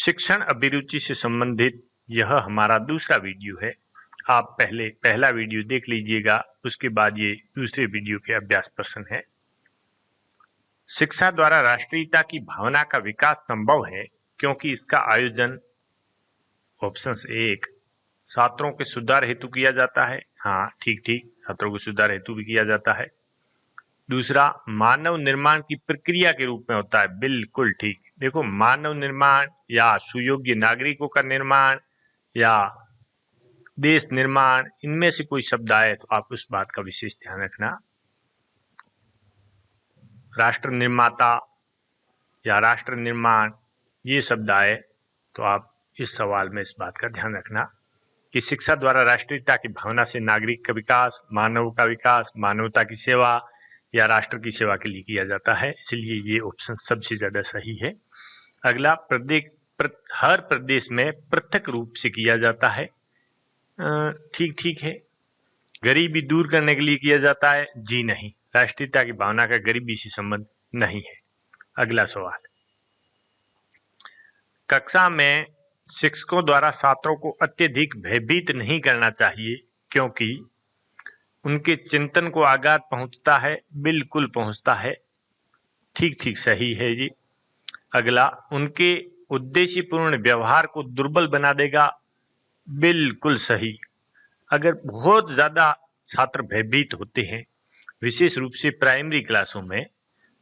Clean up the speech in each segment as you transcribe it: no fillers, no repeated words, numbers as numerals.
शिक्षण अभिरुचि से संबंधित यह हमारा दूसरा वीडियो है। आप पहले पहला वीडियो देख लीजिएगा, उसके बाद ये दूसरे वीडियो के अभ्यास प्रश्न है। शिक्षा द्वारा राष्ट्रीयता की भावना का विकास संभव है क्योंकि इसका आयोजन ऑप्शन 1 छात्रों के सुधार हेतु किया जाता है। हाँ, ठीक, छात्रों के सुधार हेतु भी किया जाता है। दूसरा, मानव निर्माण की प्रक्रिया के रूप में होता है। बिल्कुल ठीक। देखो, मानव निर्माण या सुयोग्य नागरिकों का निर्माण या देश निर्माण, इनमें से कोई शब्द आए तो आप उस बात का विशेष ध्यान रखना। राष्ट्र निर्माता या राष्ट्र निर्माण, ये शब्द आए तो आप इस सवाल में इस बात का ध्यान रखना कि शिक्षा द्वारा राष्ट्रीयता की भावना से नागरिक का विकास, मानव का विकास, मानवता की सेवा या राष्ट्र की सेवा के लिए किया जाता है। इसलिए ये ऑप्शन सबसे ज्यादा सही है। अगला, हर प्रदेश में पृथक रूप से किया जाता है। ठीक है। गरीबी दूर करने के लिए किया जाता है। जी नहीं, राष्ट्रीयता की भावना का गरीबी से संबंध नहीं है। अगला सवाल, कक्षा में शिक्षकों द्वारा छात्रों को अत्यधिक भयभीत नहीं करना चाहिए क्योंकि उनके चिंतन को आघात पहुंचता है। बिल्कुल पहुंचता है। ठीक सही है जी। अगला, उनके उद्देश्यपूर्ण व्यवहार को दुर्बल बना देगा। बिल्कुल सही। अगर बहुत ज्यादा छात्र भयभीत होते हैं, विशेष रूप से प्राइमरी क्लासों में,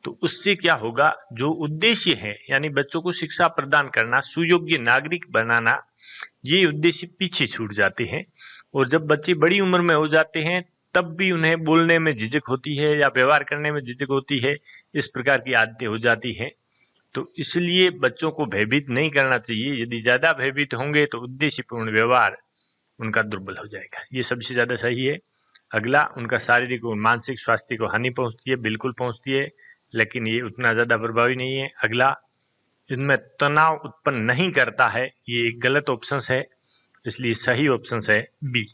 तो उससे क्या होगा, जो उद्देश्य है यानी बच्चों को शिक्षा प्रदान करना, सुयोग्य नागरिक बनाना, ये उद्देश्य पीछे छूट जाते हैं। और जब बच्चे बड़ी उम्र में हो जाते हैं तब भी उन्हें बोलने में झिझक होती है या व्यवहार करने में झिझक होती है। इस प्रकार की आदतें हो जाती हैं। तो इसलिए बच्चों को भयभीत नहीं करना चाहिए। यदि ज्यादा भयभीत होंगे तो उद्देश्यपूर्ण व्यवहार उनका दुर्बल हो जाएगा। ये सबसे ज्यादा सही है। अगला, उनका शारीरिक और मानसिक स्वास्थ्य को हानि पहुंचती है। बिल्कुल पहुंचती है, लेकिन ये उतना ज्यादा प्रभावी नहीं है। अगला, इनमें तनाव उत्पन्न नहीं करता है। ये एक गलत ऑप्शन है, इसलिए सही ऑप्शन है बी।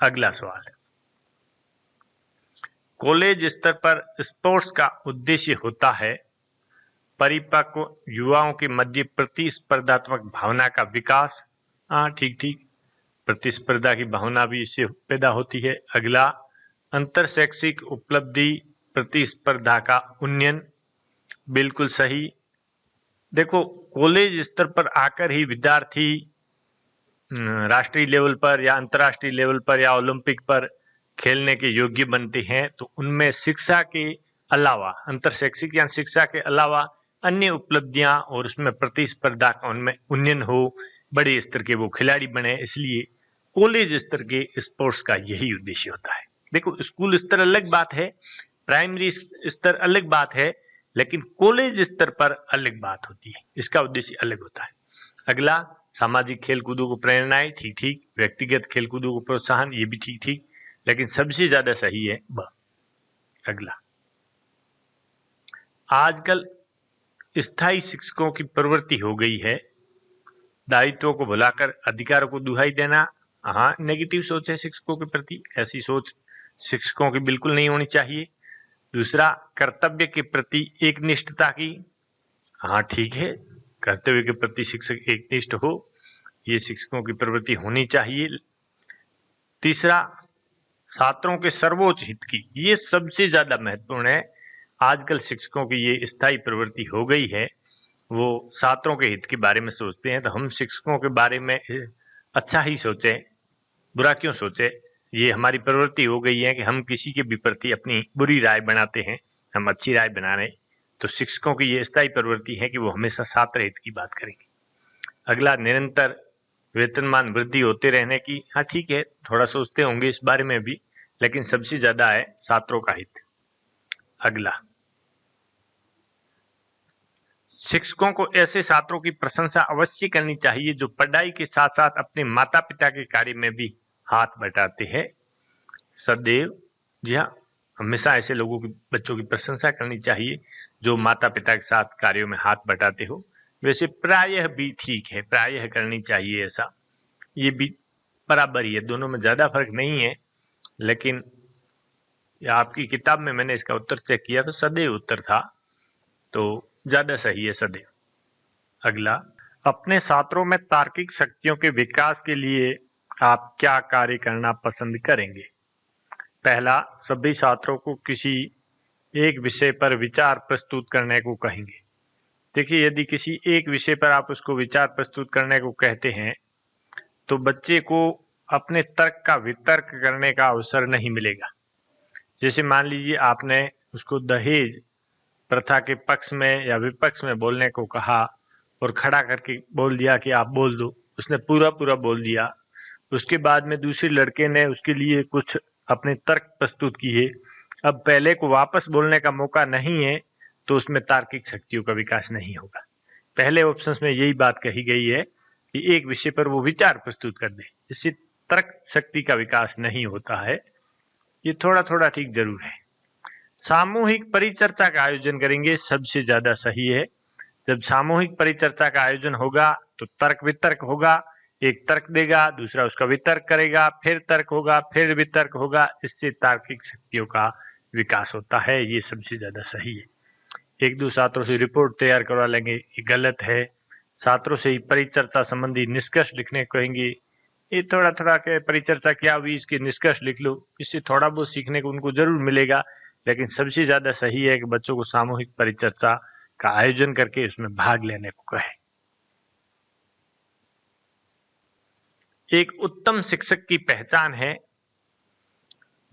अगला सवाल, कॉलेज स्तर पर स्पोर्ट्स का उद्देश्य होता है परिपक्व युवाओं के मध्य प्रतिस्पर्धात्मक भावना का विकास। हाँ, ठीक, प्रतिस्पर्धा की भावना भी इससे पैदा होती है। अगला, अंतर शैक्षिक उपलब्धि प्रतिस्पर्धा का उन्नयन। बिल्कुल सही। देखो, कॉलेज स्तर पर आकर ही विद्यार्थी राष्ट्रीय लेवल पर या अंतर्राष्ट्रीय लेवल पर या ओलंपिक पर खेलने के योग्य बनते हैं, तो उनमें शिक्षा के अलावा, अंतर शैक्षिक या शिक्षा के अलावा अन्य उपलब्धियां और उसमें प्रतिस्पर्धा का उनमें उन्नयन हो, बड़े स्तर के वो खिलाड़ी बने। इसलिए कॉलेज स्तर के स्पोर्ट्स का यही उद्देश्य होता है। देखो, स्कूल स्तर अलग बात है, प्राइमरी स्तर अलग बात है, लेकिन कॉलेज स्तर पर अलग बात होती है। इसका उद्देश्य अलग होता है। अगला, सामाजिक खेलकूदों को प्रेरणाएं। ठीक, व्यक्तिगत खेलकूदों को प्रोत्साहन। ये भी ठीक, लेकिन सबसे ज्यादा सही है ब। अगला, आजकल स्थायी शिक्षकों की प्रवृत्ति हो गई है दायित्वों को भुलाकर अधिकारों को दुहाई देना। हाँ, नेगेटिव सोच है शिक्षकों के प्रति। ऐसी सोच शिक्षकों की बिल्कुल नहीं होनी चाहिए। दूसरा, कर्तव्य के प्रति एकनिष्ठता की। हाँ, ठीक है, कर्तव्य के प्रति शिक्षक एकनिष्ठ हो, ये शिक्षकों की प्रवृत्ति होनी चाहिए। तीसरा, छात्रों के सर्वोच्च हित की। ये सबसे ज्यादा महत्वपूर्ण है। आजकल शिक्षकों की ये स्थायी प्रवृत्ति हो गई है, वो छात्रों के हित के बारे में सोचते हैं। तो हम शिक्षकों के बारे में अच्छा ही सोचें, बुरा क्यों सोचे। ये हमारी प्रवृत्ति हो गई है कि हम किसी के भी प्रति अपनी बुरी राय बनाते हैं, हम अच्छी राय बना रहे। तो शिक्षकों की ये स्थायी प्रवृत्ति है कि वो हमेशा छात्र हित की बात करेंगे। अगला, निरंतर वेतनमान वृद्धि होते रहने की। हाँ, ठीक है, थोड़ा सोचते होंगे इस बारे में भी, लेकिन सबसे ज्यादा है छात्रों का हित। अगला, शिक्षकों को ऐसे छात्रों की प्रशंसा अवश्य करनी चाहिए जो पढ़ाई के साथ साथ अपने माता पिता के कार्य में भी हाथ बटाते हैं। सदैव, जी हाँ, हमेशा ऐसे लोगों की, बच्चों की प्रशंसा करनी चाहिए जो माता पिता के साथ कार्यों में हाथ बटाते हो। वैसे प्रायः भी ठीक है, प्रायः करनी चाहिए ऐसा, ये भी बराबर ही है, दोनों में ज्यादा फर्क नहीं है। लेकिन आपकी किताब में मैंने इसका उत्तर चेक किया तो सदैव उत्तर था, तो ज्यादा सही है सदैव। अगला, अपने छात्रों में तार्किक शक्तियों के विकास के लिए आप क्या कार्य करना पसंद करेंगे? पहला, सभी छात्रों को किसी एक विषय पर विचार प्रस्तुत करने को कहेंगे। देखिए, यदि किसी एक विषय पर आप उसको विचार प्रस्तुत करने को कहते हैं तो बच्चे को अपने तर्क का वितर्क करने का अवसर नहीं मिलेगा। जैसे मान लीजिए आपने उसको दहेज प्रथा के पक्ष में या विपक्ष में बोलने को कहा और खड़ा करके बोल दिया कि आप बोल दो, उसने पूरा पूरा बोल दिया। उसके बाद में दूसरे लड़के ने उसके लिए कुछ अपने तर्क प्रस्तुत किए। अब पहले को वापस बोलने का मौका नहीं है तो उसमें तार्किक शक्तियों का विकास नहीं होगा। पहले ऑप्शंस में यही बात कही गई है कि एक विषय पर वो विचार प्रस्तुत कर दे, इससे तर्क शक्ति का विकास नहीं होता है। ये थोड़ा थोड़ा ठीक जरूर है। सामूहिक परिचर्चा का आयोजन करेंगे, सबसे ज्यादा सही है। जब सामूहिक परिचर्चा का आयोजन होगा तो तर्क वितर्क होगा, एक तर्क देगा, दूसरा उसका वितर्क करेगा, फिर तर्क होगा, फिर वितर्क होगा, इससे तार्किक शक्तियों का विकास होता है। ये सबसे ज्यादा सही है। एक दो छात्रों से रिपोर्ट तैयार करवा लेंगे, ये गलत है। छात्रों से ही परिचर्चा संबंधी निष्कर्ष लिखने को कहेंगे, ये थोड़ा थोड़ा के परिचर्चा क्या हुई इसके निष्कर्ष लिख लो, इससे थोड़ा बहुत सीखने को उनको जरूर मिलेगा। लेकिन सबसे ज्यादा सही है कि बच्चों को सामूहिक परिचर्चा का आयोजन करके उसमें भाग लेने को कहे। एक उत्तम शिक्षक की पहचान है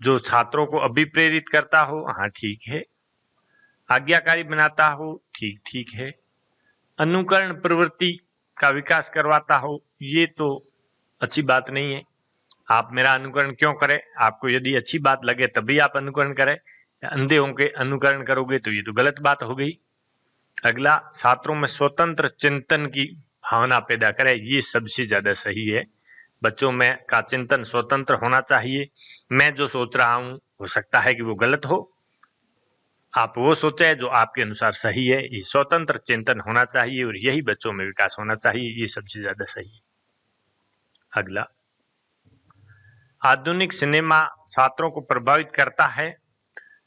जो छात्रों को अभिप्रेरित करता हो, हाँ ठीक है। आज्ञाकारी बनाता हो, ठीक ठीक है। अनुकरण प्रवृत्ति का विकास करवाता हो, ये तो अच्छी बात नहीं है। आप मेरा अनुकरण क्यों करें? आपको यदि अच्छी बात लगे तभी आप अनुकरण करें, अंधे होंगे अनुकरण करोगे तो ये तो गलत बात हो गई। अगला, छात्रों में स्वतंत्र चिंतन की भावना पैदा करे, ये सबसे ज्यादा सही है। बच्चों में का चिंतन स्वतंत्र होना चाहिए। मैं जो सोच रहा हूं हो सकता है कि वो गलत हो, आप वो सोचे जो आपके अनुसार सही है। ये स्वतंत्र चिंतन होना चाहिए और यही बच्चों में विकास होना चाहिए, ये सबसे ज्यादा सही है। अगला, आधुनिक सिनेमा छात्रों को प्रभावित करता है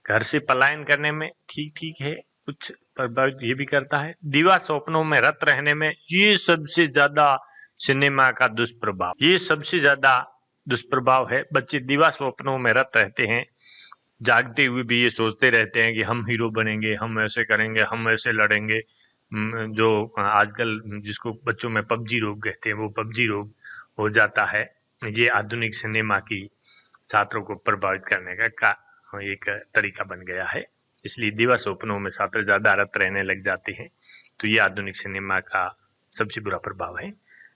घर से पलायन करने में, ठीक ठीक है, कुछ प्रभावित ये भी करता है। दिवा स्वप्नों में रत रहने में, ये सबसे ज्यादा सिनेमा का दुष्प्रभाव, ये सबसे ज्यादा दुष्प्रभाव है। बच्चे दिवा स्वप्नों में रत रहते हैं, जागते हुए भी ये सोचते रहते हैं कि हम हीरो बनेंगे, हम ऐसे करेंगे, हम ऐसे लड़ेंगे। जो आजकल जिसको बच्चों में पबजी रोग कहते हैं, वो पबजी रोग हो जाता है। ये आधुनिक सिनेमा की छात्रों को प्रभावित करने का एक तरीका बन गया है। इसलिए दिवा स्वप्नों में छात्र ज्यादा रत रहने लग जाते हैं, तो ये आधुनिक सिनेमा का सबसे बुरा प्रभाव है।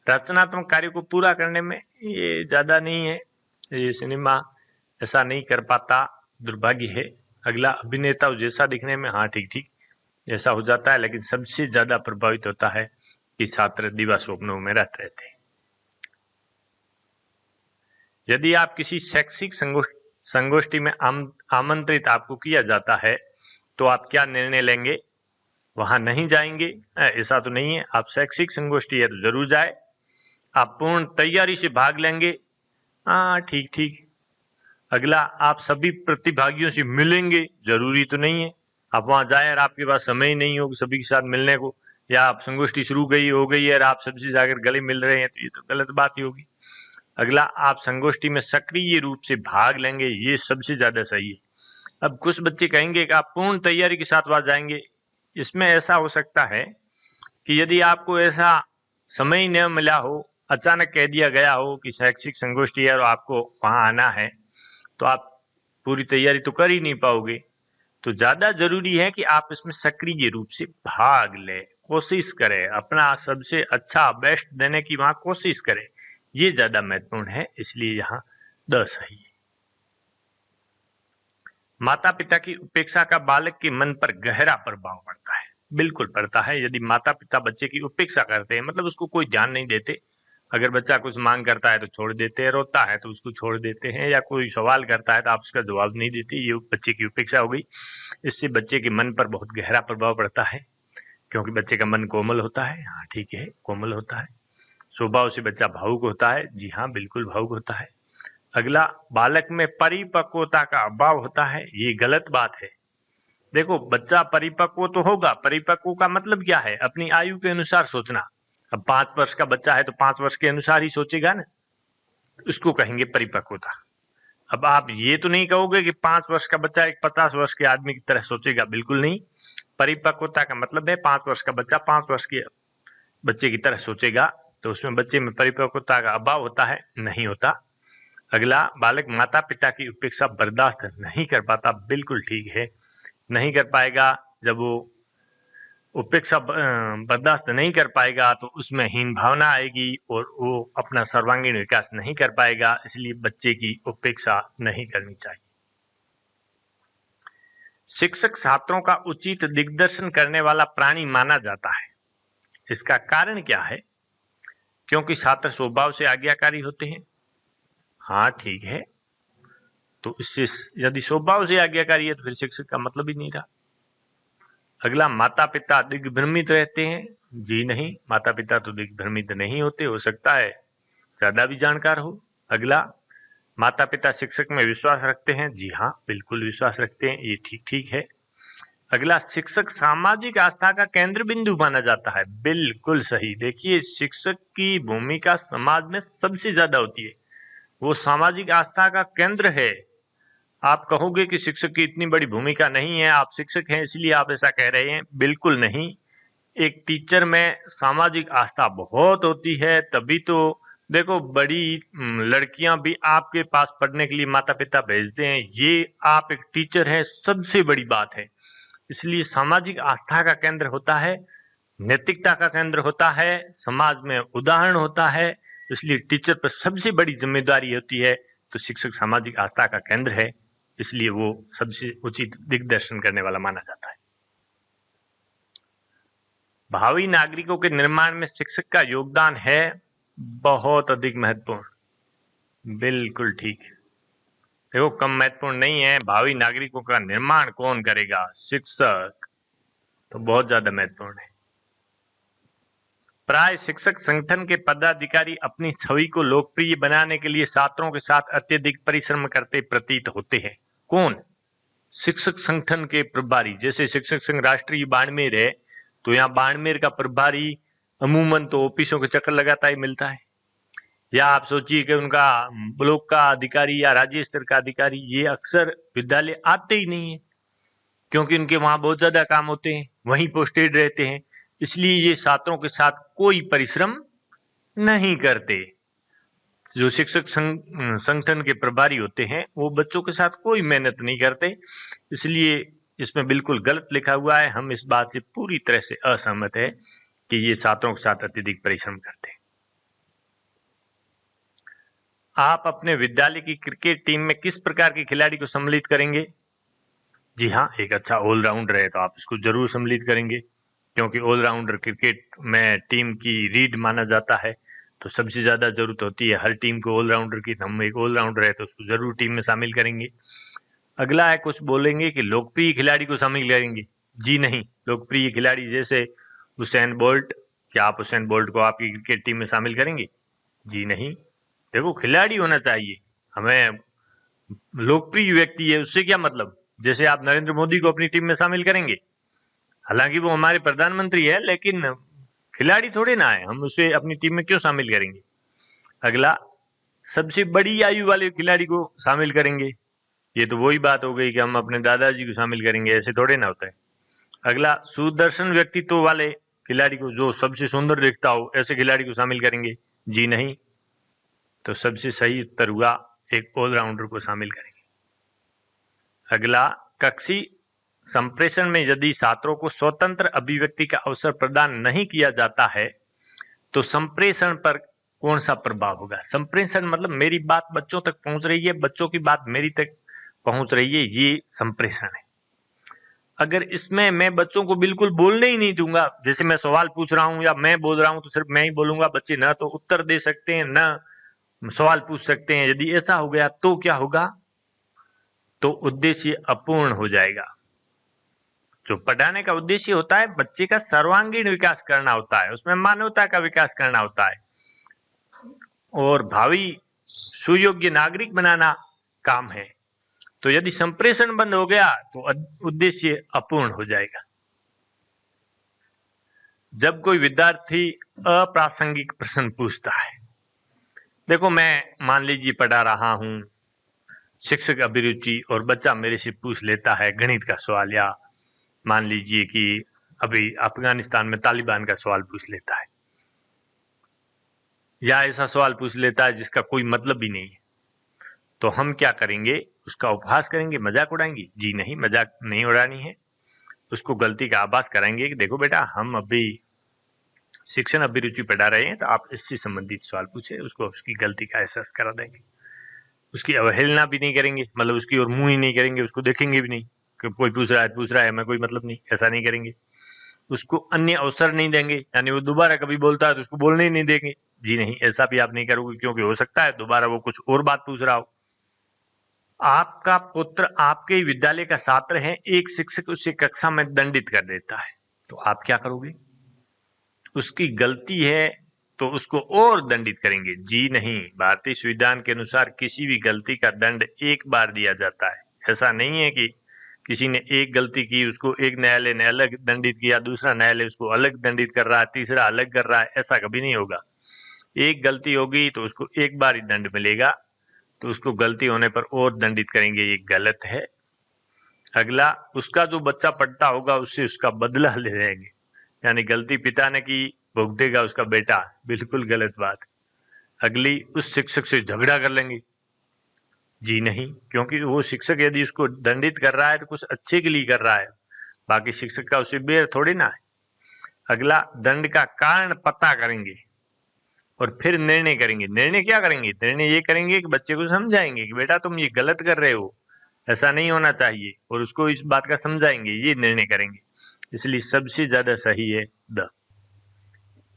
रचनात्मक कार्य को पूरा करने में ये ज्यादा नहीं है, ये सिनेमा ऐसा नहीं कर पाता, दुर्भाग्य है। अगला, अभिनेता जैसा दिखने में, हाँ ठीक ठीक ऐसा हो जाता है, लेकिन सबसे ज्यादा प्रभावित होता है कि छात्र दिवा स्वप्नों में रत रहते हैं। यदि आप किसी शैक्षिक संगोष्ठी में आमंत्रित आपको किया जाता है तो आप क्या निर्णय लेंगे? वहां नहीं जाएंगे, ऐसा तो नहीं है। आप शैक्षिक संगोष्ठी है तो जरूर जाए। आप पूर्ण तैयारी से भाग लेंगे, हाँ ठीक ठीक। अगला, आप सभी प्रतिभागियों से मिलेंगे, जरूरी तो नहीं है। आप वहां जाए और आपके पास समय ही नहीं हो सभी के साथ मिलने को, या आप संगोष्ठी शुरू हो गई है और आप सबसे जाकर गले मिल रहे हैं, तो ये तो गलत बात ही होगी। अगला, आप संगोष्ठी में सक्रिय रूप से भाग लेंगे, ये सबसे ज्यादा सही है। अब कुछ बच्चे कहेंगे कि आप पूर्ण तैयारी के साथ वहां जाएंगे। इसमें ऐसा हो सकता है कि यदि आपको ऐसा समय ही न मिला हो, अचानक कह दिया गया हो कि शैक्षिक संगोष्ठी है और आपको वहां आना है, तो आप पूरी तैयारी तो कर ही नहीं पाओगे। तो ज्यादा जरूरी है कि आप इसमें सक्रिय रूप से भाग लें, कोशिश करें, अपना सबसे अच्छा बेस्ट देने की वहां कोशिश करें, ये ज्यादा महत्वपूर्ण है। इसलिए यहाँ 10 सही है। माता पिता की उपेक्षा का बालक के मन पर गहरा प्रभाव पड़ता है, बिल्कुल पड़ता है। यदि माता पिता बच्चे की उपेक्षा करते हैं, मतलब उसको कोई ध्यान नहीं देते, अगर बच्चा कुछ मांग करता है तो छोड़ देते हैं, रोता है तो उसको छोड़ देते हैं, या कोई सवाल करता है तो आप उसका जवाब नहीं देते, ये बच्चे की उपेक्षा हो गई। इससे बच्चे के मन पर बहुत गहरा प्रभाव पड़ता है, क्योंकि बच्चे का मन कोमल होता है, हाँ ठीक है कोमल होता है। स्वभाव से बच्चा भावुक होता है, जी हाँ बिल्कुल भावुक होता है। अगला, बालक में परिपक्वता का अभाव होता है, ये गलत बात है। देखो, बच्चा परिपक्व तो होगा, परिपक्व का मतलब क्या है? अपनी आयु के अनुसार सोचना। अब 5 वर्ष का बच्चा है तो 5 वर्ष के अनुसार ही सोचेगा ना, उसको कहेंगे परिपक्वता। अब आप ये तो नहीं कहोगे कि 5 वर्ष का बच्चा एक 50 वर्ष के आदमी की तरह सोचेगा, बिल्कुल नहीं। परिपक्वता का मतलब है 5 वर्ष का बच्चा 5 वर्ष के बच्चे की तरह सोचेगा, तो उसमें बच्चे में परिपक्वता का अभाव होता है? नहीं होता। अगला, बालक माता पिता की उपेक्षा बर्दाश्त नहीं कर पाता, बिल्कुल ठीक है, नहीं कर पाएगा। जब वो उपेक्षा बर्दाश्त नहीं कर पाएगा तो उसमें हीन भावना आएगी और वो अपना सर्वांगीण विकास नहीं कर पाएगा, इसलिए बच्चे की उपेक्षा नहीं करनी चाहिए। शिक्षक छात्रों का उचित दिग्दर्शन करने वाला प्राणी माना जाता है, इसका कारण क्या है? क्योंकि छात्र स्वभाव से आज्ञाकारी होते हैं। हाँ ठीक है, तो इससे यदि स्वभाव से आज्ञाकारी है तो फिर शिक्षक का मतलब ही नहीं रहा। अगला, माता पिता दिग्भ्रमित रहते हैं? जी नहीं, माता पिता तो दिग्भ्रमित नहीं होते, हो सकता है ज्यादा भी जानकार हो। अगला, माता पिता शिक्षक में विश्वास रखते हैं? जी हाँ, बिल्कुल विश्वास रखते हैं, ये ठीक है। अगला, शिक्षक सामाजिक आस्था का केंद्र बिंदु माना जाता है? बिल्कुल सही। देखिए, शिक्षक की भूमिका समाज में सबसे ज्यादा होती है, वो सामाजिक आस्था का केंद्र है। आप कहोगे कि शिक्षक की इतनी बड़ी भूमिका नहीं है, आप शिक्षक हैं इसलिए आप ऐसा कह रहे हैं, बिल्कुल नहीं। एक टीचर में सामाजिक आस्था बहुत होती है, तभी तो देखो बड़ी लड़कियां भी आपके पास पढ़ने के लिए माता पिता भेजते हैं, ये आप एक टीचर हैं, सबसे बड़ी बात है। इसलिए सामाजिक आस्था का केंद्र होता है, नैतिकता का केंद्र होता है, समाज में उदाहरण होता है, इसलिए टीचर पर सबसे बड़ी जिम्मेदारी होती है। तो शिक्षक सामाजिक आस्था का केंद्र है, इसलिए वो सबसे उचित दिग्दर्शन करने वाला माना जाता है। भावी नागरिकों के निर्माण में शिक्षक का योगदान है बहुत अधिक महत्वपूर्ण, बिल्कुल ठीक। देखो, कम महत्वपूर्ण नहीं है। भावी नागरिकों का निर्माण कौन करेगा? शिक्षक, तो बहुत ज्यादा महत्वपूर्ण है। प्राय शिक्षक संगठन के पदाधिकारी अपनी छवि को लोकप्रिय बनाने के लिए छात्रों के साथ अत्यधिक परिश्रम करते प्रतीत होते हैं। कौन? शिक्षक संगठन के प्रभारी। जैसे शिक्षक संघ राष्ट्रीय बाड़मेर है, तो यहाँ बाड़मेर का प्रभारी अमूमन तो ऑफिसों के चक्कर लगाता ही मिलता है, या आप सोचिए कि उनका ब्लॉक का अधिकारी या राज्य स्तर का अधिकारी ये अक्सर विद्यालय आते ही नहीं है, क्योंकि उनके वहां बहुत ज्यादा काम होते हैं, वहीं पोस्टेड रहते हैं, इसलिए ये छात्रों के साथ कोई परिश्रम नहीं करते। जो शिक्षक संगठन के प्रभारी होते हैं वो बच्चों के साथ कोई मेहनत नहीं करते, इसलिए इसमें बिल्कुल गलत लिखा हुआ है। हम इस बात से पूरी तरह से असहमत है कि ये छात्रों के साथ अत्यधिक परिश्रम करते हैं। आप अपने विद्यालय की क्रिकेट टीम में किस प्रकार के खिलाड़ी को सम्मिलित करेंगे? जी हाँ, एक अच्छा ऑलराउंडर है तो आप इसको जरूर सम्मिलित करेंगे, क्योंकि ऑलराउंडर क्रिकेट में टीम की रीढ़ माना जाता है, तो सबसे ज्यादा जरूरत होती है हर टीम को ऑलराउंडर की। हम एक ऑलराउंडर है तो उसको जरूर टीम में शामिल करेंगे। अगला है, कुछ बोलेंगे कि लोकप्रिय खिलाड़ी को शामिल करेंगे? जी नहीं, लोकप्रिय खिलाड़ी जैसे हुसैन बोल्ट, क्या आप हुसैन बोल्ट को आपकी क्रिकेट टीम में शामिल करेंगे? जी नहीं। देखो, खिलाड़ी होना चाहिए, हमें लोकप्रिय व्यक्ति है उससे क्या मतलब। जैसे आप नरेंद्र मोदी को अपनी टीम में शामिल करेंगे, हालांकि वो हमारे प्रधानमंत्री है, लेकिन खिलाड़ी थोड़े ना है, हम उसे अपनी टीम में क्यों शामिल करेंगे। अगला, सबसे बड़ी आयु वाले खिलाड़ी को शामिल करेंगे? ये तो वही बात हो गई कि हम अपने दादाजी को शामिल करेंगे, ऐसे थोड़े ना होता है। अगला, सुदर्शन व्यक्तित्व वाले खिलाड़ी को, जो सबसे सुंदर दिखता हो, ऐसे खिलाड़ी को शामिल करेंगे? जी नहीं। तो सबसे सही उत्तर हुआ एक ऑलराउंडर को शामिल करेंगे। अगला, कक्षी संप्रेषण में यदि छात्रों को स्वतंत्र अभिव्यक्ति का अवसर प्रदान नहीं किया जाता है तो संप्रेषण पर कौन सा प्रभाव होगा? संप्रेषण मतलब मेरी बात बच्चों तक पहुंच रही है, बच्चों की बात मेरी तक पहुंच रही है, ये संप्रेषण है। अगर इसमें मैं बच्चों को बिल्कुल बोलने ही नहीं दूंगा, जैसे मैं सवाल पूछ रहा हूं या मैं बोल रहा हूं तो सिर्फ मैं ही बोलूंगा, बच्चे न तो उत्तर दे सकते हैं न सवाल पूछ सकते हैं, यदि ऐसा हो गया तो क्या होगा? तो उद्देश्य अपूर्ण हो जाएगा। जो पढ़ाने का उद्देश्य होता है बच्चे का सर्वांगीण विकास करना होता है, उसमें मानवता का विकास करना होता है और भावी सुयोग्य नागरिक बनाना काम है। तो यदि संप्रेषण बंद हो गया तो उद्देश्य अपूर्ण हो जाएगा। जब कोई विद्यार्थी अप्रासंगिक प्रश्न पूछता है, देखो मैं मान लीजिए पढ़ा रहा हूं, शिक्षक अभिरुचि, और बच्चा मेरे से पूछ लेता है गणित का सवाल, या मान लीजिए कि अभी अफगानिस्तान में तालिबान का सवाल पूछ लेता है, या ऐसा सवाल पूछ लेता है जिसका कोई मतलब ही नहीं है, तो हम क्या करेंगे? उसका उपहास करेंगे, मजाक उड़ाएंगे? जी नहीं, मजाक नहीं उड़ानी है। उसको गलती का आभास कराएंगे कि देखो बेटा, हम अभी शिक्षण अभिरुचि पढ़ा रहे हैं, तो आप इससे संबंधित सवाल पूछे। उसको उसकी गलती का एहसास करा देंगे। उसकी अवहेलना भी नहीं करेंगे, मतलब उसकी ओर मुंह ही नहीं करेंगे, उसको देखेंगे भी नहीं कि कोई पूछ रहा है, मैं कोई मतलब नहीं, ऐसा नहीं करेंगे। उसको अन्य अवसर नहीं देंगे, यानी वो दोबारा कभी बोलता है तो उसको बोलने ही नहीं देंगे। जी नहीं, ऐसा भी आप नहीं करोगे, क्योंकि हो सकता है दोबारा वो कुछ और बात पूछ रहा हो। आपका पुत्र आपके ही विद्यालय का छात्र है, एक शिक्षक उसे कक्षा में दंडित कर देता है, तो आप क्या करोगे? उसकी गलती है तो उसको और दंडित करेंगे? जी नहीं, भारतीय संविधान के अनुसार किसी भी गलती का दंड एक बार दिया जाता है। ऐसा नहीं है कि किसी ने एक गलती की, उसको एक न्यायालय ने अलग दंडित किया, दूसरा न्यायालय उसको अलग दंडित कर रहा है, तीसरा अलग कर रहा है। ऐसा कभी नहीं होगा। एक गलती होगी तो उसको एक बार ही दंड मिलेगा, तो उसको गलती होने पर और दंडित करेंगे, ये गलत है। अगला, उसका जो बच्चा पढ़ता होगा उससे उसका बदला ले लेंगे, यानी गलती पिता ने की, भुगतेगा उसका बेटा, बिल्कुल गलत बात। अगली, उस शिक्षक से झगड़ा कर लेंगे? जी नहीं, क्योंकि वो शिक्षक यदि उसको दंडित कर रहा है तो कुछ अच्छे के लिए कर रहा है, बाकी शिक्षक का उसे बेर थोड़ी ना है। अगला, दंड का कारण पता करेंगे और फिर निर्णय करेंगे। निर्णय क्या करेंगे? निर्णय ये करेंगे कि बच्चे को समझाएंगे कि बेटा तुम ये गलत कर रहे हो, ऐसा नहीं होना चाहिए, और उसको इस बात का समझाएंगे, ये निर्णय करेंगे। इसलिए सबसे ज्यादा सही है द।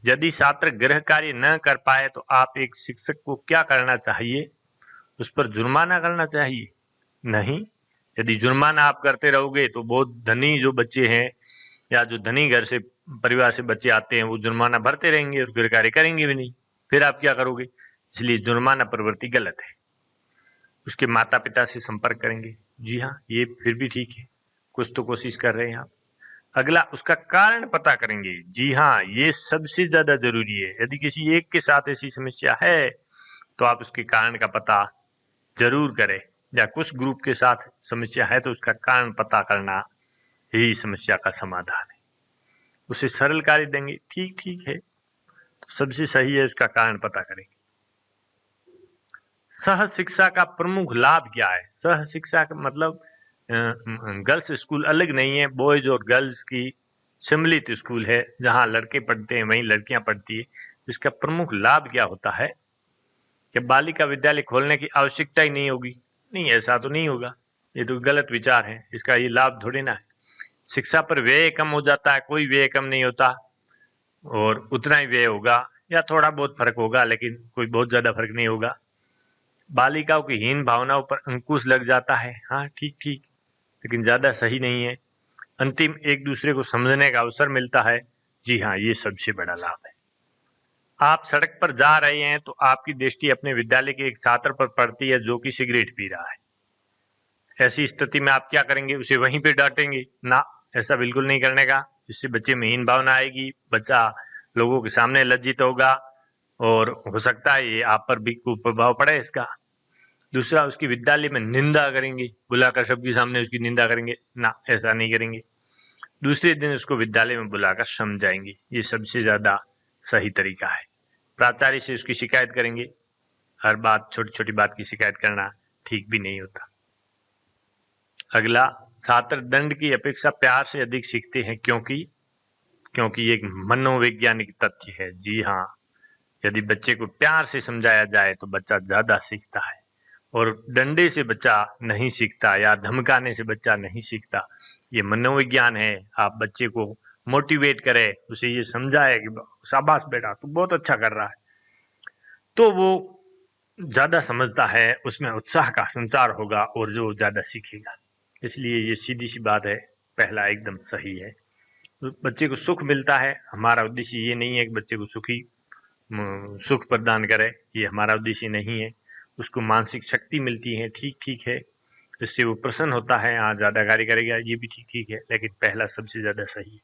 यदि छात्र गृह कार्य न कर पाए तो आप एक शिक्षक को क्या करना चाहिए? उस पर जुर्माना करना चाहिए? नहीं। यदि जुर्माना आप करते रहोगे तो बहुत धनी जो बच्चे हैं या जो धनी घर से परिवार से बच्चे आते हैं, वो जुर्माना भरते रहेंगे और गृह कार्य करेंगे भी नहीं। फिर आप क्या करोगे? इसलिए जुर्माना प्रवृत्ति गलत है। उसके माता पिता से संपर्क करेंगे? जी हाँ, ये फिर भी ठीक है, कुछ तो कोशिश कर रहे हैं आप। अगला, उसका कारण पता करेंगे? जी हाँ, ये सबसे ज्यादा जरूरी है। यदि किसी एक के साथ ऐसी समस्या है तो आप उसके कारण का पता जरूर करें, या कुछ ग्रुप के साथ समस्या है तो उसका कारण पता करना ही समस्या का समाधान है। उसे सरल कार्य देंगे, ठीक ठीक है, तो सबसे सही है उसका कारण पता करेंगे। सह शिक्षा का प्रमुख लाभ क्या है? सह शिक्षा का मतलब गर्ल्स स्कूल अलग नहीं है, बॉयज और गर्ल्स की सम्मिलित स्कूल है, जहां लड़के पढ़ते हैं वहीं लड़कियां पढ़ती है। इसका प्रमुख लाभ क्या होता है कि बालिका विद्यालय खोलने की आवश्यकता ही नहीं होगी। नहीं, ऐसा तो नहीं होगा, ये तो गलत विचार है, इसका ये लाभ थोड़ी ना है। शिक्षा पर व्यय कम हो जाता है? कोई व्यय कम नहीं होता, और उतना ही व्यय होगा या थोड़ा बहुत फर्क होगा, लेकिन कोई बहुत ज्यादा फर्क नहीं होगा। बालिकाओं की हीन भावनाओं पर अंकुश लग जाता है, हाँ ठीक ठीक, लेकिन ज्यादा सही नहीं है। अंतिम, एक दूसरे को समझने का अवसर मिलता है। जी हाँ, ये सबसे बड़ा लाभ है। आप सड़क पर जा रहे हैं तो आपकी दृष्टि अपने विद्यालय के एक छात्र पर पड़ती है जो कि सिगरेट पी रहा है। ऐसी स्थिति में आप क्या करेंगे? उसे वहीं पे डांटेंगे? ना, ऐसा बिल्कुल नहीं करने का। इससे बच्चे में हीन भावना आएगी, बच्चा लोगों के सामने लज्जित होगा, और हो सकता है ये आप पर भी कुप्रभाव पड़े इसका। दूसरा, उसकी विद्यालय में निंदा करेंगे, बुलाकर सबके सामने उसकी निंदा करेंगे? ना, ऐसा नहीं करेंगे। दूसरे दिन उसको विद्यालय में बुलाकर समझाएंगे, ये सबसे ज्यादा सही तरीका है। प्राचार्य से उसकी शिकायत करेंगे। हर बात, छोटी छोटी बात की शिकायत करना ठीक भी नहीं होता। अगला, छात्र दंड की अपेक्षा प्यार से अधिक सीखते हैं, क्योंकि क्योंकि एक मनोवैज्ञानिक तथ्य है। जी हाँ, यदि बच्चे को प्यार से समझाया जाए तो बच्चा ज्यादा सीखता है, और डंडे से बच्चा नहीं सीखता या धमकाने से बच्चा नहीं सीखता। ये मनोविज्ञान है। आप बच्चे को मोटिवेट करें, उसे ये समझाए कि शाबाश बेटा तू बहुत अच्छा कर रहा है, तो वो ज्यादा समझता है, उसमें उत्साह का संचार होगा और जो ज्यादा सीखेगा। इसलिए ये सीधी सी बात है, पहला एकदम सही है। बच्चे को सुख मिलता है, हमारा उद्देश्य ये नहीं है कि बच्चे को सुख प्रदान करे, ये हमारा उद्देश्य नहीं है। उसको मानसिक शक्ति मिलती है, ठीक ठीक है, इससे वो प्रसन्न होता है, हाँ ज्यादा कार्य करेगा, ये भी ठीक ठीक है, लेकिन पहला सबसे ज्यादा सही है।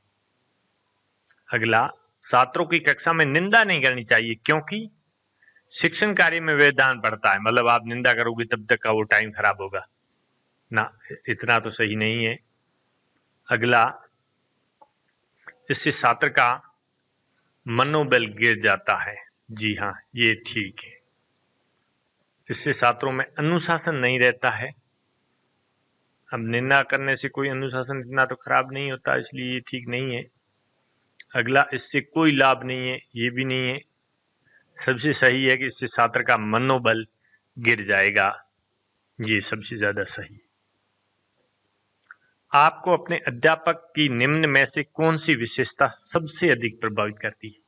अगला, छात्रों की कक्षा में निंदा नहीं करनी चाहिए क्योंकि शिक्षण कार्य में व्यवधान पड़ता है। मतलब आप निंदा करोगे तब तक का वो टाइम खराब होगा ना, इतना तो सही नहीं है। अगला, इससे छात्र का मनोबल गिर जाता है। जी हाँ, ये ठीक है। इससे छात्रों में अनुशासन नहीं रहता है। अब निंदा करने से कोई अनुशासन इतना तो खराब नहीं होता, इसलिए ये ठीक नहीं है। अगला, इससे कोई लाभ नहीं है, ये भी नहीं है। सबसे सही है कि इससे छात्र का मनोबल गिर जाएगा, ये सबसे ज्यादा सही है। आपको अपने अध्यापक की निम्न में से कौन सी विशेषता सबसे अधिक प्रभावित करती है?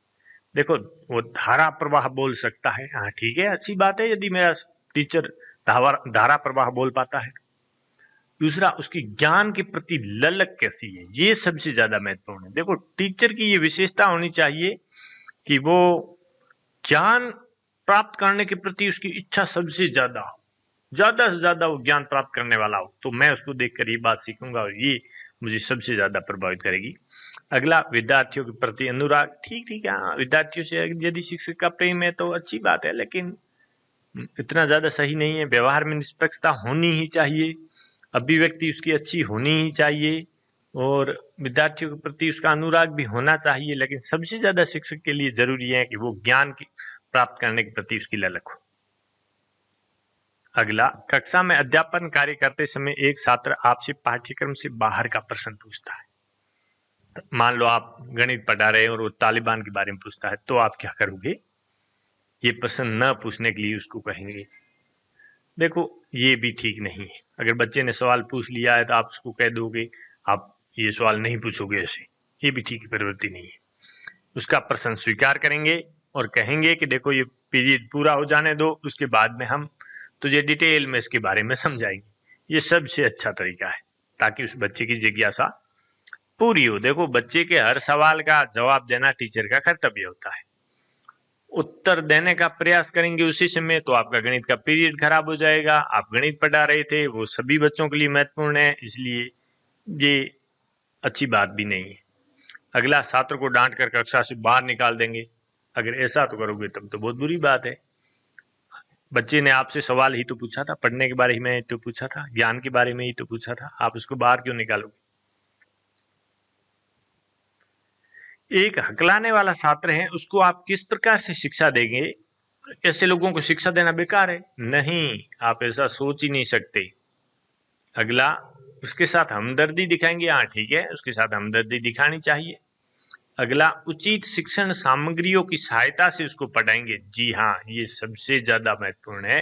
देखो, वो धारा प्रवाह बोल सकता है, हाँ ठीक है, अच्छी बात है यदि मेरा टीचर धारा प्रवाह बोल पाता है। दूसरा, उसकी ज्ञान के प्रति ललक कैसी है, ये सबसे ज्यादा महत्वपूर्ण है। देखो, टीचर की ये विशेषता होनी चाहिए कि वो ज्ञान प्राप्त करने के प्रति उसकी इच्छा सबसे ज्यादा हो, ज्यादा से ज्यादा वो ज्ञान प्राप्त करने वाला हो, तो मैं उसको देखकर ये बात सीखूंगा और ये मुझे सबसे ज्यादा प्रभावित करेगी। अगला, विद्यार्थियों के प्रति अनुराग। ठीक ठीक है, हाँ, विद्यार्थियों से यदि शिक्षक का प्रेम है तो अच्छी बात है, लेकिन इतना ज्यादा सही नहीं है। व्यवहार में निष्पक्षता होनी ही चाहिए, अभिव्यक्ति उसकी अच्छी होनी ही चाहिए और विद्यार्थियों के प्रति उसका अनुराग भी होना चाहिए, लेकिन सबसे ज्यादा शिक्षक के लिए जरूरी है कि वो ज्ञान की प्राप्त करने के प्रति उसकी ललक हो। अगला, कक्षा में अध्यापन कार्य करते समय एक छात्र आपसे पाठ्यक्रम से बाहर का प्रश्न पूछता है। तो मान लो आप गणित पढ़ा रहे हैं और वो तालिबान के बारे में पूछता है, तो आप क्या करोगे? ये प्रश्न न पूछने के लिए उसको कहेंगे। देखो, ये भी ठीक नहीं है। अगर बच्चे ने सवाल पूछ लिया है तो आप उसको कह दोगे आप ये सवाल नहीं पूछोगे ऐसे, ये भी ठीक प्रवृत्ति नहीं है। उसका प्रश्न स्वीकार करेंगे और कहेंगे कि देखो ये पीरियड पूरा हो जाने दो, उसके बाद में हम तुझे डिटेल में इसके बारे में समझाएंगे। ये सबसे अच्छा तरीका है ताकि उस बच्चे की जिज्ञासा पूरी हो। देखो, बच्चे के हर सवाल का जवाब देना टीचर का कर्तव्य होता है। उत्तर देने का प्रयास करेंगे उसी समय तो आपका गणित का पीरियड खराब हो जाएगा। आप गणित पढ़ा रहे थे, वो सभी बच्चों के लिए महत्वपूर्ण है, इसलिए ये अच्छी बात भी नहीं है। अगला, छात्र को डांट कर कक्षा से बाहर निकाल देंगे। अगर ऐसा तो करोगे तब तो बहुत बुरी बात है। बच्चे ने आपसे सवाल ही तो पूछा था, पढ़ने के बारे में ही तो पूछा था, ज्ञान के बारे में ही तो पूछा था, आप उसको बाहर क्यों निकालोगे? एक हकलाने वाला छात्र है, उसको आप किस प्रकार से शिक्षा देंगे? ऐसे लोगों को शिक्षा देना बेकार है। नहीं, आप ऐसा सोच ही नहीं सकते। अगला, उसके साथ हमदर्दी दिखाएंगे। हाँ ठीक है, उसके साथ हमदर्दी दिखानी चाहिए। अगला, उचित शिक्षण सामग्रियों की सहायता से उसको पढ़ाएंगे। जी हाँ, ये सबसे ज्यादा महत्वपूर्ण है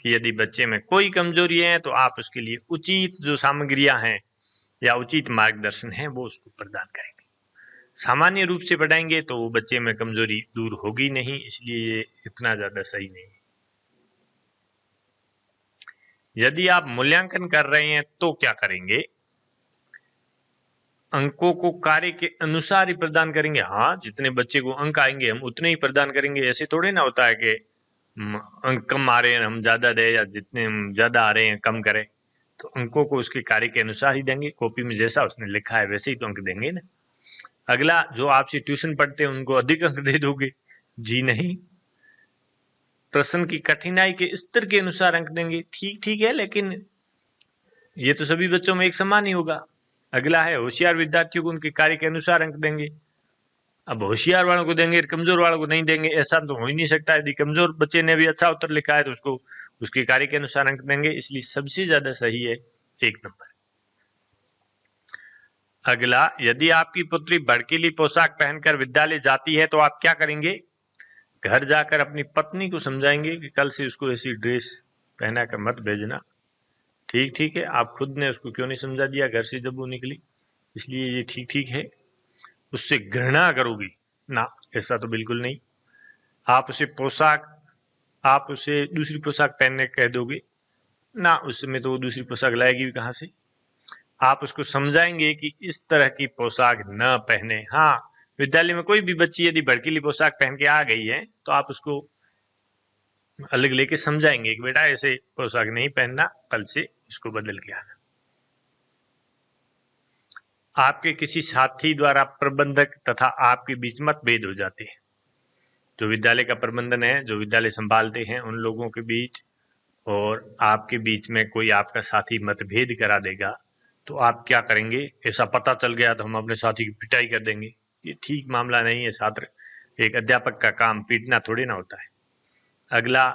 कि यदि बच्चे में कोई कमजोरी है तो आप उसके लिए उचित जो सामग्रियां हैं या उचित मार्गदर्शन है वो उसको प्रदान करेंगे। सामान्य रूप से पढ़ाएंगे तो वो बच्चे में कमजोरी दूर होगी नहीं, इसलिए ये इतना ज्यादा सही नहीं है। यदि आप मूल्यांकन कर रहे हैं तो क्या करेंगे? अंकों को कार्य के अनुसार ही प्रदान करेंगे। हाँ, जितने बच्चे को अंक आएंगे हम उतने ही प्रदान करेंगे। ऐसे थोड़े ना होता है कि अंक कम आ रहे हैं हम ज्यादा दें या जितने हम ज्यादा आ रहे हैं कम करें। तो अंकों को उसके कार्य के अनुसार ही देंगे, कॉपी में जैसा उसने लिखा है वैसे ही तो अंक देंगे ना। अगला, जो आपसे ट्यूशन पढ़ते हैं उनको अधिक अंक दे दोगे? जी नहीं, प्रश्न की कठिनाई के स्तर के अनुसार अंक देंगे। ठीक ठीक है, लेकिन ये तो सभी बच्चों में एक समान ही होगा। अगला है, होशियार विद्यार्थियों को उनके कार्य के अनुसार अंक देंगे। अब होशियार वालों को देंगे, कमजोर वालों को नहीं देंगे, ऐसा तो हो ही नहीं सकता। यदि कमजोर बच्चे ने भी अच्छा उत्तर लिखा है तो उसको उसके कार्य के अनुसार अंक देंगे, इसलिए सबसे ज्यादा सही है 1 नंबर। अगला, यदि आपकी पुत्री भड़कीली पोशाक पहनकर विद्यालय जाती है तो आप क्या करेंगे? घर जाकर अपनी पत्नी को समझाएंगे कि कल से उसको ऐसी ड्रेस पहना कर मत भेजना। ठीक ठीक है, आप खुद ने उसको क्यों नहीं समझा दिया घर से जब वो निकली, इसलिए ये ठीक ठीक है। उससे घृणा करोगी ना, ऐसा तो बिल्कुल नहीं। आप उसे दूसरी पोशाक पहनने कह दोगे ना, उसमें तो वो दूसरी पोशाक लाएगी भी कहां से। आप उसको समझाएंगे कि इस तरह की पोशाक न पहने। हाँ, विद्यालय में कोई भी बच्ची यदि भड़कीली पोशाक पहन के आ गई है तो आप उसको अलग लेके समझाएंगे कि बेटा ऐसे पोशाक नहीं पहनना, कल से इसको बदल के आना। आपके किसी साथी द्वारा प्रबंधक तथा आपके बीच मतभेद हो जाते हैं। जो विद्यालय का प्रबंधन है, जो विद्यालय संभालते हैं, उन लोगों के बीच और आपके बीच में कोई आपका साथी मतभेद करा देगा, तो आप क्या करेंगे? ऐसा पता चल गया तो हम अपने साथी की पिटाई कर देंगे। ये ठीक मामला नहीं है छात्र। एक अध्यापक का काम पीटना थोड़ी ना होता है। अगला,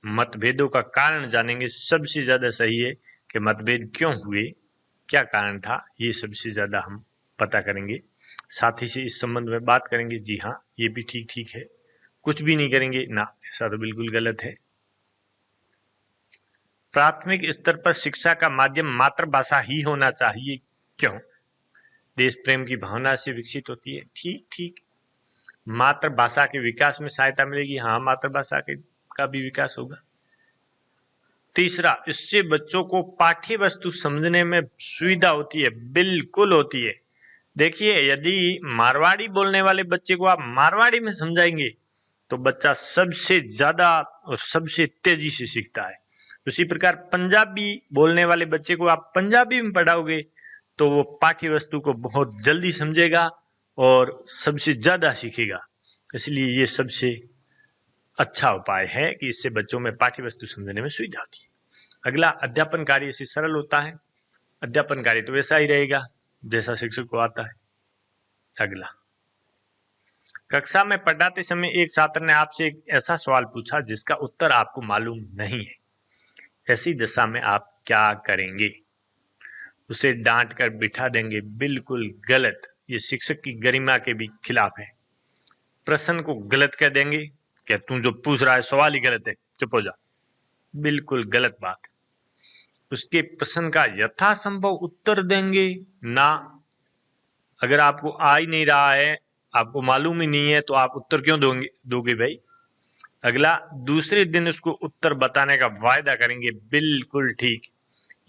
मतभेदों का कारण जानेंगे। सबसे ज्यादा सही है कि मतभेद क्यों हुए, क्या कारण था, ये सबसे ज्यादा हम पता करेंगे। साथी से इस संबंध में बात करेंगे। जी हाँ, ये भी ठीक है। कुछ भी नहीं करेंगे ना, ऐसा तो बिल्कुल गलत है। प्राथमिक स्तर पर शिक्षा का माध्यम मातृभाषा ही होना चाहिए। क्यों? देश प्रेम की भावना से विकसित होती है। ठीक। मातृभाषा के विकास में सहायता मिलेगी। हाँ, मातृभाषा का भी विकास होगा। तीसरा, इससे बच्चों को पाठ्य वस्तु समझने में सुविधा होती है। बिल्कुल होती है। देखिए, यदि मारवाड़ी बोलने वाले बच्चे को आप मारवाड़ी में समझाएंगे तो बच्चा सबसे ज्यादा और सबसे तेजी से सीखता है। उसी प्रकार पंजाबी बोलने वाले बच्चे को आप पंजाबी में पढ़ाओगे तो वो पाठ्य वस्तु को बहुत जल्दी समझेगा और सबसे ज्यादा सीखेगा। इसलिए ये सबसे अच्छा उपाय है कि इससे बच्चों में पाठ्य वस्तु समझने में सुविधा होती है। अगला, अध्यापन कार्य से सरल होता है। अध्यापन कार्य तो वैसा ही रहेगा जैसा शिक्षक को आता है। अगला, कक्षा में पढ़ाते समय एक छात्र ने आपसे एक ऐसा सवाल पूछा जिसका उत्तर आपको मालूम नहीं है। ऐसी दशा में आप क्या करेंगे? उसे डांट कर बिठा देंगे। बिल्कुल गलत। ये शिक्षक की गरिमा के भी खिलाफ है। प्रश्न को गलत कह देंगे कि तू जो पूछ रहा है सवाल ही गलत है, चुप हो जा। बिल्कुल गलत बात। उसके प्रश्न का यथासंभव उत्तर देंगे ना। अगर आपको आ ही नहीं रहा है, आपको मालूम ही नहीं है, तो आप उत्तर क्यों दोगे भाई? अगला, दूसरे दिन उसको उत्तर बताने का वायदा करेंगे। बिल्कुल ठीक।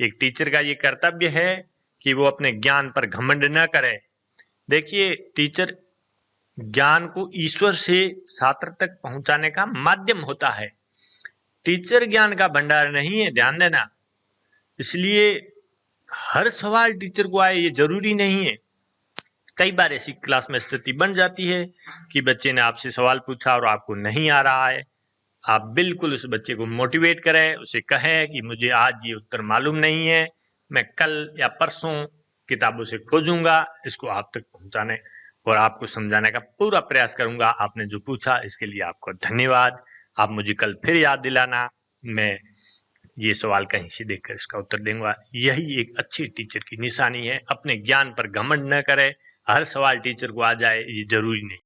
एक टीचर का ये कर्तव्य है कि वो अपने ज्ञान पर घमंड न करे। देखिए, टीचर ज्ञान को ईश्वर से छात्र तक पहुंचाने का माध्यम होता है। टीचर ज्ञान का भंडार नहीं है, ध्यान देना। इसलिए हर सवाल टीचर को आए ये जरूरी नहीं है। कई बार ऐसी क्लास में स्थिति बन जाती है कि बच्चे ने आपसे सवाल पूछा और आपको नहीं आ रहा है। आप बिल्कुल उस बच्चे को मोटिवेट करें, उसे कहें कि मुझे आज ये उत्तर मालूम नहीं है, मैं कल या परसों किताबों से खोजूंगा, इसको आप तक पहुंचाने और आपको समझाने का पूरा प्रयास करूंगा। आपने जो पूछा इसके लिए आपको धन्यवाद। आप मुझे कल फिर याद दिलाना, मैं ये सवाल कहीं से देखकर इसका उत्तर दूंगा। यही एक अच्छी टीचर की निशानी है। अपने ज्ञान पर घमंड न करे। हर सवाल टीचर को आ जाए ये जरूरी नहीं।